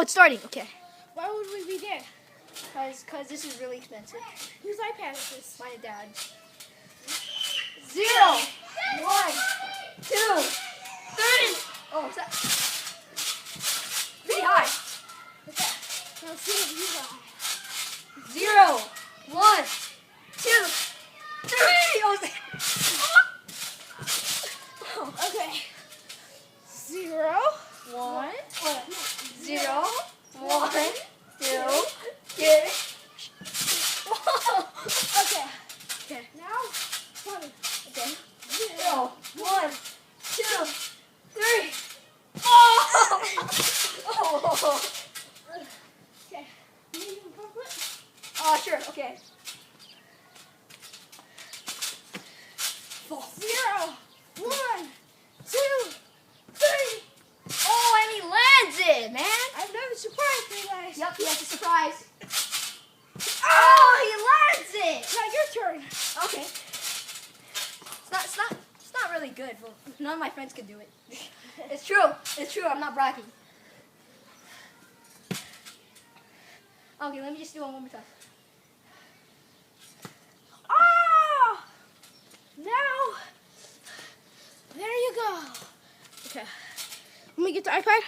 Oh, it's starting. Okay. Why would we be there? Cause this is really expensive. Whose iPad is this? My dad. 0, 1, 2, 3. Oh, what's that? Pretty high. What's that? Now see what you got. 0, 1, 2, 3. Oh, Okay. 0, 1, 0, 1, 2, 3. Okay. Okay. Now, 20. Okay. 0, 1, 2, 3. Oh! Oh! Okay. You need some chocolate? Oh, sure. Okay. 0, 1, 2, 3. Oh, and he lands it, man. I've never surprised you guys. Yep, he has a surprise. Oh, he lands it. Now your turn. Okay. It's not really good. Well, none of my friends could do it. It's true. It's true. I'm not bragging. Okay, let me just do it one more time. Oh! Now, there you go. Okay. Let me get the iPad.